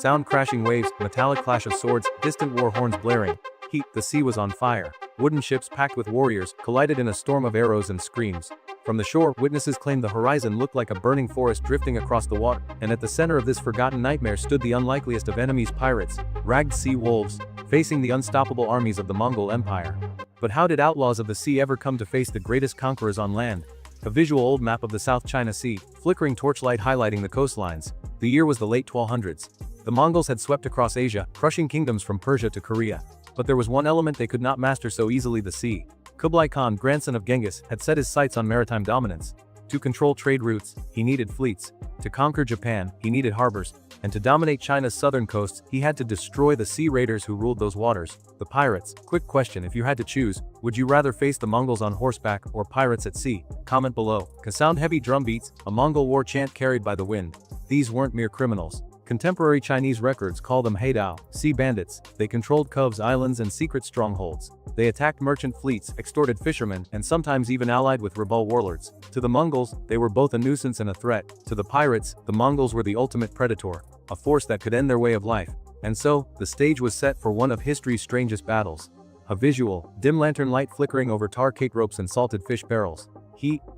Sound crashing waves, metallic clash of swords, distant war horns blaring. Heat, the sea was on fire. Wooden ships packed with warriors collided in a storm of arrows and screams. From the shore, witnesses claimed the horizon looked like a burning forest drifting across the water, and at the center of this forgotten nightmare stood the unlikeliest of enemies, pirates, ragged sea wolves, facing the unstoppable armies of the Mongol Empire. But how did outlaws of the sea ever come to face the greatest conquerors on land? A visual old map of the South China Sea, flickering torchlight highlighting the coastlines. The year was the late 1200s. The Mongols had swept across Asia, crushing kingdoms from Persia to Korea. But there was one element they could not master so easily: the sea. Kublai Khan, grandson of Genghis, had set his sights on maritime dominance. To control trade routes, he needed fleets. To conquer Japan, he needed harbors. And to dominate China's southern coasts, he had to destroy the sea raiders who ruled those waters. The pirates. Quick question: if you had to choose, would you rather face the Mongols on horseback or pirates at sea? Comment below. Sound heavy drum beats, a Mongol war chant carried by the wind. These weren't mere criminals. Contemporary Chinese records call them Haidao, sea bandits. They controlled coves, islands, and secret strongholds. They attacked merchant fleets, extorted fishermen, and sometimes even allied with rebel warlords. To the Mongols, they were both a nuisance and a threat. To the pirates, the Mongols were the ultimate predator, a force that could end their way of life. And so, the stage was set for one of history's strangest battles. A visual, dim lantern light flickering over tar cake ropes and salted fish barrels.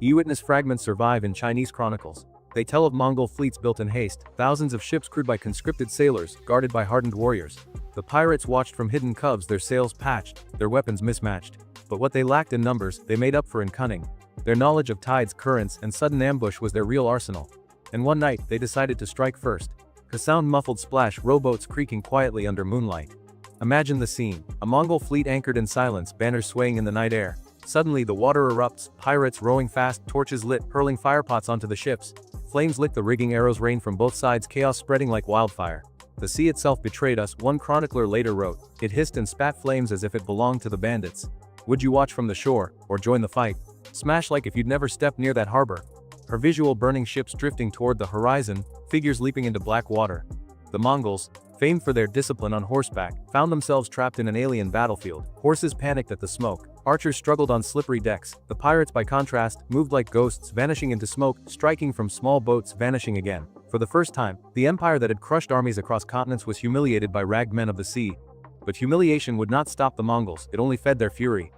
Eyewitness fragments survive in Chinese chronicles. They tell of Mongol fleets built in haste, thousands of ships crewed by conscripted sailors, guarded by hardened warriors. The pirates watched from hidden coves, their sails patched, their weapons mismatched. But what they lacked in numbers, they made up for in cunning. Their knowledge of tides, currents, and sudden ambush was their real arsenal. And one night, they decided to strike first. A sound muffled splash, rowboats creaking quietly under moonlight. Imagine the scene: a Mongol fleet anchored in silence, banners swaying in the night air. Suddenly the water erupts, pirates rowing fast, torches lit, hurling firepots onto the ships. Flames lick the rigging, arrows rain from both sides, chaos spreading like wildfire. The sea itself betrayed us, one chronicler later wrote. It hissed and spat flames as if it belonged to the bandits. Would you watch from the shore, or join the fight? Smash like if you'd never stepped near that harbor. Her visual, burning ships drifting toward the horizon, figures leaping into black water. The Mongols, famed for their discipline on horseback, found themselves trapped in an alien battlefield. Horses panicked at the smoke. Archers struggled on slippery decks. The pirates, by contrast, moved like ghosts, vanishing into smoke, striking from small boats, vanishing again. For the first time, the empire that had crushed armies across continents was humiliated by ragged men of the sea. But humiliation would not stop the Mongols, it only fed their fury.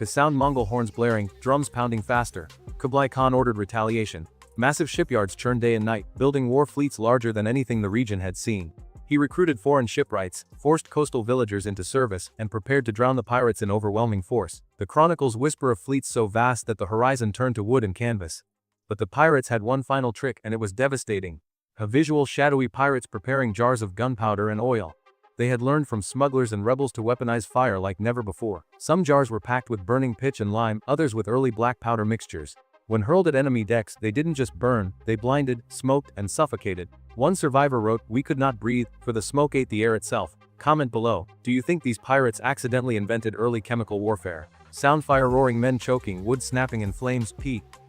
Sound Mongol horns blaring, drums pounding faster. Kublai Khan ordered retaliation. Massive shipyards churned day and night, building war fleets larger than anything the region had seen. He recruited foreign shipwrights, forced coastal villagers into service, and prepared to drown the pirates in overwhelming force. The chronicles whisper of fleets so vast that the horizon turned to wood and canvas. But the pirates had one final trick, and it was devastating. A visual, shadowy pirates preparing jars of gunpowder and oil. They had learned from smugglers and rebels to weaponize fire like never before. Some jars were packed with burning pitch and lime, others with early black powder mixtures. When hurled at enemy decks, they didn't just burn, they blinded, smoked, and suffocated. One survivor wrote, "We could not breathe, for the smoke ate the air itself." Comment below, do you think these pirates accidentally invented early chemical warfare? Sound fire roaring, men choking, wood snapping in flames.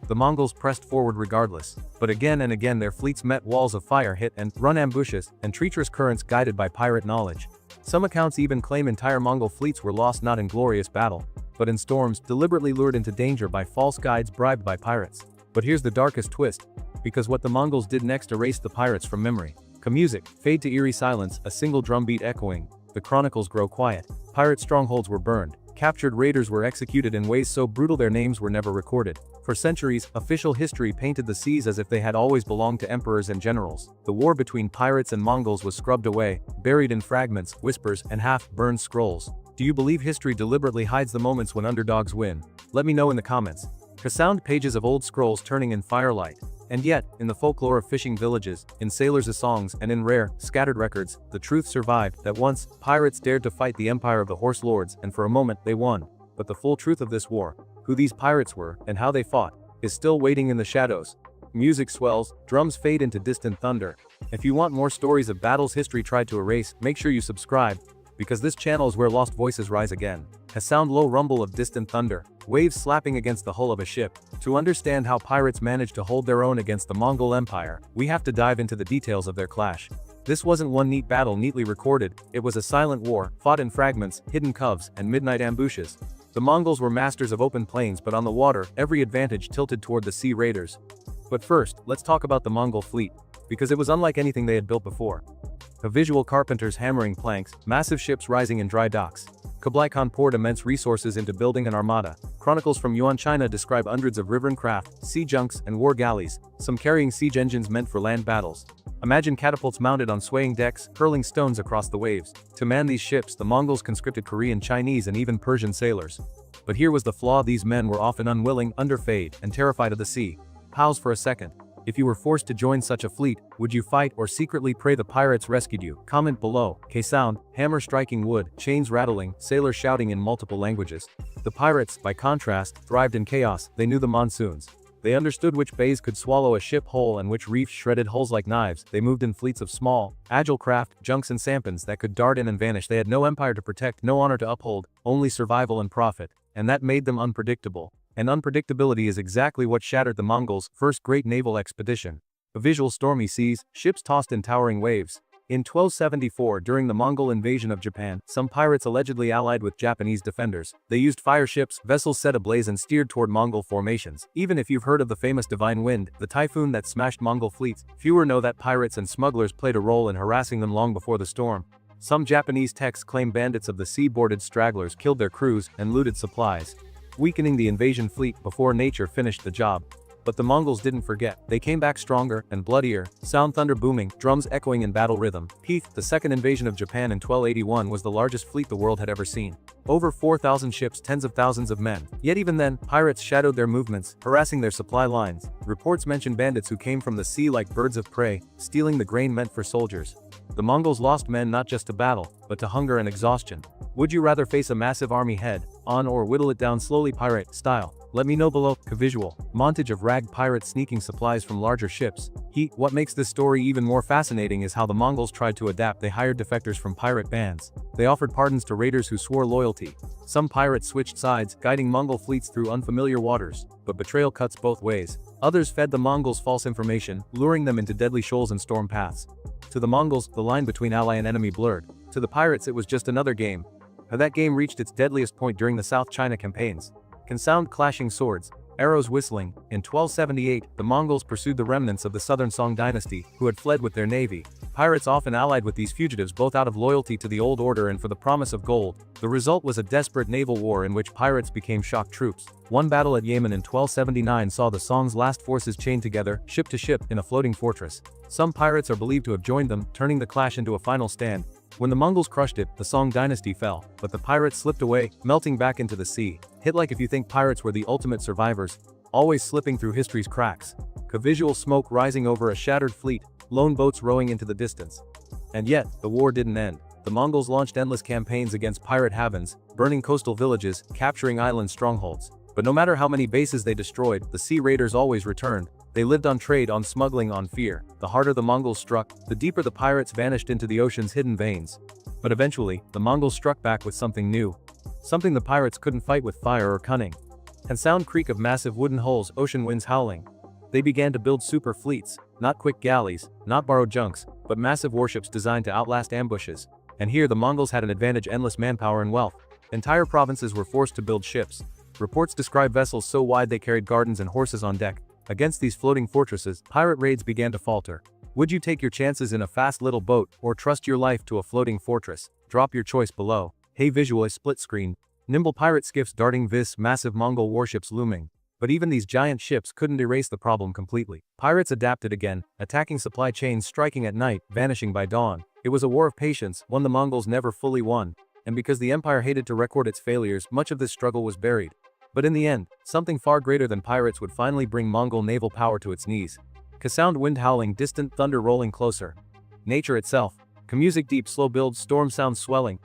The Mongols pressed forward regardless. But again and again their fleets met walls of fire, hit and run ambushes, and treacherous currents guided by pirate knowledge. Some accounts even claim entire Mongol fleets were lost not in glorious battle, but in storms, deliberately lured into danger by false guides bribed by pirates. But here's the darkest twist. Because what the Mongols did next erased the pirates from memory. Music, fade to eerie silence, a single drumbeat echoing. The chronicles grow quiet. Pirate strongholds were burned. Captured raiders were executed in ways so brutal their names were never recorded. For centuries, official history painted the seas as if they had always belonged to emperors and generals. The war between pirates and Mongols was scrubbed away, buried in fragments, whispers, and half-burned scrolls. Do you believe history deliberately hides the moments when underdogs win? Let me know in the comments. Sound pages of old scrolls turning in firelight. And yet, in the folklore of fishing villages, in sailors' songs, and in rare, scattered records, the truth survived that once, pirates dared to fight the empire of the horse lords, and for a moment, they won. But the full truth of this war, who these pirates were, and how they fought, is still waiting in the shadows. Music swells, drums fade into distant thunder. If you want more stories of battles history tried to erase, make sure you subscribe, because this channel is where lost voices rise again. A sound low rumble of distant thunder, waves slapping against the hull of a ship. To understand how pirates managed to hold their own against the Mongol Empire, we have to dive into the details of their clash. This wasn't one neat battle neatly recorded, it was a silent war, fought in fragments, hidden coves, and midnight ambushes. The Mongols were masters of open plains, but on the water, every advantage tilted toward the sea raiders. But first, let's talk about the Mongol fleet, because it was unlike anything they had built before. A visual carpenters hammering planks, massive ships rising in dry docks. Kublai Khan poured immense resources into building an armada. Chronicles from Yuan China describe hundreds of riverine craft, sea junks, and war galleys, some carrying siege engines meant for land battles. Imagine catapults mounted on swaying decks, hurling stones across the waves. To man these ships, the Mongols conscripted Korean, Chinese, and even Persian sailors. But here was the flaw: these men were often unwilling, underfed, and terrified of the sea. Pause for a second. If you were forced to join such a fleet, would you fight or secretly pray the pirates rescued you? Comment below. K-sound, hammer striking wood, chains rattling, sailors shouting in multiple languages. The pirates, by contrast, thrived in chaos. They knew the monsoons. They understood which bays could swallow a ship whole and which reefs shredded hulls like knives. They moved in fleets of small, agile craft, junks and sampans that could dart in and vanish. They had no empire to protect, no honor to uphold, only survival and profit. And that made them unpredictable. And unpredictability is exactly what shattered the Mongols' first great naval expedition. A visual: stormy seas, ships tossed in towering waves. In 1274, during the Mongol invasion of Japan, some pirates allegedly allied with Japanese defenders. They used fire ships, vessels set ablaze, and steered toward Mongol formations. Even if you've heard of the famous Divine Wind, the typhoon that smashed Mongol fleets, fewer know that pirates and smugglers played a role in harassing them long before the storm. Some Japanese texts claim bandits of the sea boarded stragglers, killed their crews, and looted supplies, weakening the invasion fleet before nature finished the job. But the Mongols didn't forget. They came back stronger and bloodier. Sound: thunder booming, drums echoing in battle rhythm. Heath, the second invasion of Japan in 1281, was the largest fleet the world had ever seen. Over 4,000 ships, tens of thousands of men. Yet even then, pirates shadowed their movements, harassing their supply lines. Reports mention bandits who came from the sea like birds of prey, stealing the grain meant for soldiers. The Mongols lost men not just to battle, but to hunger and exhaustion. Would you rather face a massive army head on or whittle it down slowly, pirate style? Let me know below. Visual montage of ragged pirates sneaking supplies from larger ships. What makes this story even more fascinating is how the Mongols tried to adapt. They hired defectors from pirate bands. They offered pardons to raiders who swore loyalty. Some pirates switched sides, guiding Mongol fleets through unfamiliar waters. But betrayal cuts both ways. Others fed the Mongols false information, luring them into deadly shoals and storm paths. To the Mongols, the line between ally and enemy blurred. To the pirates, it was just another game. That game reached its deadliest point during the South China campaigns. Can sound: clashing swords, arrows whistling. In 1278, the Mongols pursued the remnants of the southern Song dynasty, who had fled with their navy. Pirates often allied with these fugitives, both out of loyalty to the old order and for the promise of gold. The result was a desperate naval war in which pirates became shock troops. One battle at Yemen in 1279 saw the Song's last forces chained together, ship to ship, in a floating fortress. Some pirates are believed to have joined them, turning the clash into a final stand. When the Mongols crushed it, the Song dynasty fell, but the pirates slipped away, melting back into the sea. Hit like if you think pirates were the ultimate survivors, always slipping through history's cracks. Visual: smoke rising over a shattered fleet, lone boats rowing into the distance. And yet, the war didn't end. The Mongols launched endless campaigns against pirate havens, burning coastal villages, capturing island strongholds. But no matter how many bases they destroyed, the sea raiders always returned. They lived on trade, on smuggling, on fear. The harder the Mongols struck, the deeper the pirates vanished into the ocean's hidden veins. But eventually, the Mongols struck back with something new. Something the pirates couldn't fight with fire or cunning. And sound: creak of massive wooden hulls, ocean winds howling. They began to build super fleets, not quick galleys, not borrowed junks, but massive warships designed to outlast ambushes. And here the Mongols had an advantage: endless manpower and wealth. Entire provinces were forced to build ships. Reports describe vessels so wide they carried gardens and horses on deck. Against these floating fortresses, pirate raids began to falter. Would you take your chances in a fast little boat, or trust your life to a floating fortress? Drop your choice below. Visual: a split screen. Nimble pirate skiffs darting, massive Mongol warships looming. But even these giant ships couldn't erase the problem completely. Pirates adapted again, attacking supply chains, striking at night, vanishing by dawn. It was a war of patience, one the Mongols never fully won. And because the empire hated to record its failures, much of this struggle was buried. But in the end, something far greater than pirates would finally bring Mongol naval power to its knees. Sound: wind howling, distant thunder rolling closer. Nature itself. Music: deep, slow build, storm sounds swelling.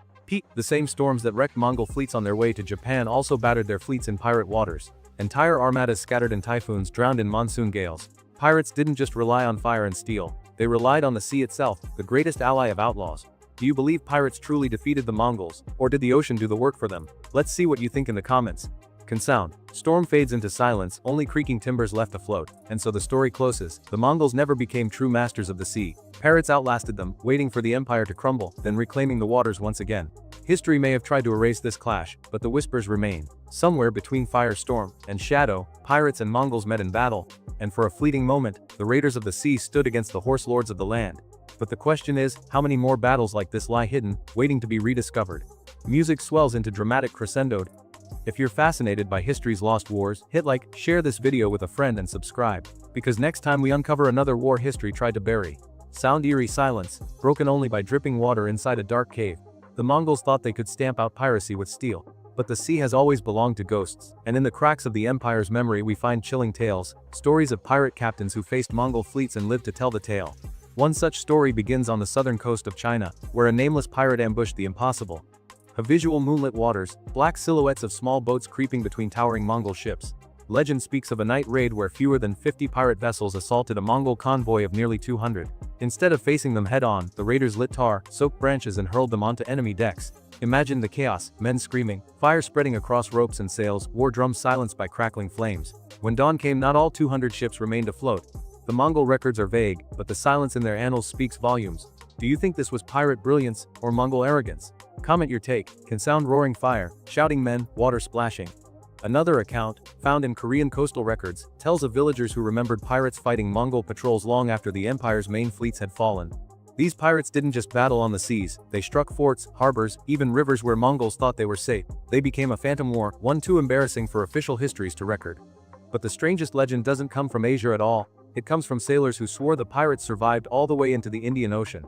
The same storms that wrecked Mongol fleets on their way to Japan also battered their fleets in pirate waters. Entire armadas scattered in typhoons, drowned in monsoon gales. Pirates didn't just rely on fire and steel. They relied on the sea itself, the greatest ally of outlaws. Do you believe pirates truly defeated the Mongols, or did the ocean do the work for them? Let's see what you think in the comments. Sound: storm fades into silence, only creaking timbers left afloat. And so the story closes. The Mongols never became true masters of the sea. Pirates outlasted them, waiting for the empire to crumble, then reclaiming the waters once again. History may have tried to erase this clash, but the whispers remain. Somewhere between firestorm and shadow, pirates and Mongols met in battle. And for a fleeting moment, the raiders of the sea stood against the horse lords of the land. But the question is, how many more battles like this lie hidden, waiting to be rediscovered? Music swells into dramatic crescendo. If you're fascinated by history's lost wars, hit like, share this video with a friend and subscribe. Because next time we uncover another war history tried to bury. Sound eerie silence, broken only by dripping water inside a dark cave. The Mongols thought they could stamp out piracy with steel. But the sea has always belonged to ghosts, and in the cracks of the empire's memory we find chilling tales, stories of pirate captains who faced Mongol fleets and lived to tell the tale. One such story begins on the southern coast of China, where a nameless pirate ambushed the impossible. A visual moonlit waters, black silhouettes of small boats creeping between towering Mongol ships. Legend speaks of a night raid where fewer than 50 pirate vessels assaulted a Mongol convoy of nearly 200. Instead of facing them head-on, the raiders lit tar, soaked branches and hurled them onto enemy decks. Imagine the chaos, men screaming, fire spreading across ropes and sails, war drums silenced by crackling flames. When dawn came, not all 200 ships remained afloat. The Mongol records are vague, but the silence in their annals speaks volumes. Do you think this was pirate brilliance, or Mongol arrogance? Comment your take. Can sound roaring fire, shouting men, water splashing. Another account, found in Korean coastal records, tells of villagers who remembered pirates fighting Mongol patrols long after the empire's main fleets had fallen. These pirates didn't just battle on the seas, they struck forts, harbors, even rivers where Mongols thought they were safe. They became a phantom war, one too embarrassing for official histories to record. But the strangest legend doesn't come from Asia at all, it comes from sailors who swore the pirates survived all the way into the Indian Ocean.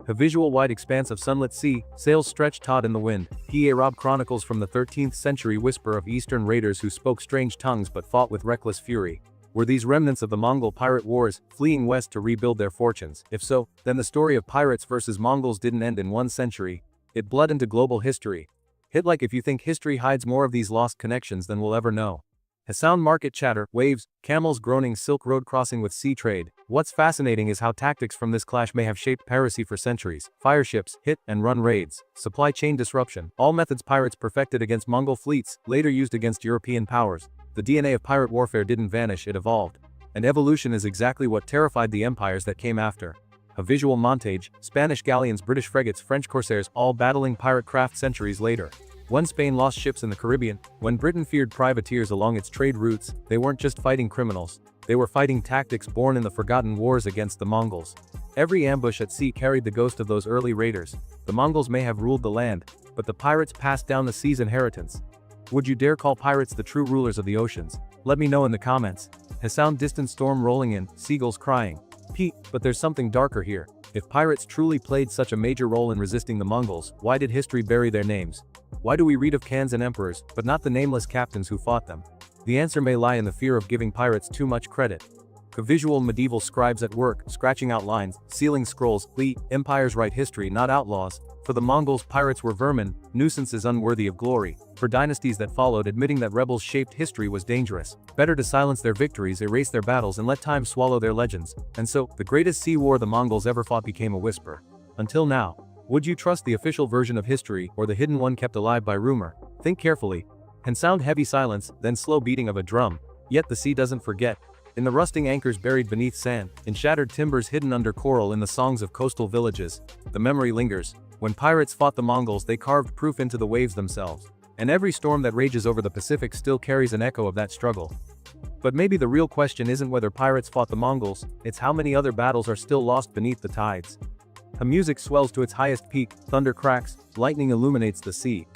A visual wide expanse of sunlit sea, sails stretched taut in the wind. Rob chronicles from the 13th century whisper of eastern raiders who spoke strange tongues but fought with reckless fury. Were these remnants of the Mongol pirate wars, fleeing west to rebuild their fortunes? If so, then the story of pirates versus Mongols didn't end in one century. It bled into global history. Hit like if you think history hides more of these lost connections than we'll ever know. Hassan market chatter, waves, camels groaning, Silk Road crossing with sea trade. What's fascinating is how tactics from this clash may have shaped piracy for centuries. Fire ships, hit and run raids, supply chain disruption, all methods pirates perfected against Mongol fleets, later used against European powers. The DNA of pirate warfare didn't vanish, it evolved. And evolution is exactly what terrified the empires that came after. A visual montage, Spanish galleons, British frigates, French corsairs, all battling pirate craft centuries later. When Spain lost ships in the Caribbean, when Britain feared privateers along its trade routes, they weren't just fighting criminals, they were fighting tactics born in the forgotten wars against the Mongols. Every ambush at sea carried the ghost of those early raiders. The Mongols may have ruled the land, but the pirates passed down the sea's inheritance. Would you dare call pirates the true rulers of the oceans? Let me know in the comments. Hassan distant storm rolling in, seagulls crying. Pete, but there's something darker here. If pirates truly played such a major role in resisting the Mongols, why did history bury their names? Why do we read of khans and emperors, but not the nameless captains who fought them? The answer may lie in the fear of giving pirates too much credit. A visual medieval scribes at work, scratching out lines, sealing scrolls. Empires write history, not outlaws. For the Mongols, pirates were vermin, nuisances unworthy of glory. For dynasties that followed, admitting that rebels shaped history was dangerous. Better to silence their victories, erase their battles, and let time swallow their legends. And so, the greatest sea war the Mongols ever fought became a whisper. Until now. Would you trust the official version of history, or the hidden one kept alive by rumor? Think carefully. And sound heavy silence, then slow beating of a drum. Yet the sea doesn't forget. In the rusting anchors buried beneath sand, in shattered timbers hidden under coral, in the songs of coastal villages, the memory lingers. When pirates fought the Mongols, they carved proof into the waves themselves. And every storm that rages over the Pacific still carries an echo of that struggle. But maybe the real question isn't whether pirates fought the Mongols, it's how many other battles are still lost beneath the tides. A music swells to its highest peak, thunder cracks, lightning illuminates the sea.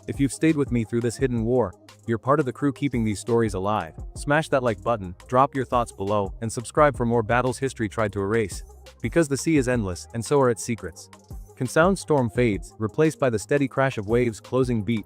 If you've stayed with me through this hidden war, you're part of the crew keeping these stories alive. Smash that like button, drop your thoughts below, and subscribe for more battles history tried to erase. Because the sea is endless, and so are its secrets. Sound storm fades, replaced by the steady crash of waves. Closing beat,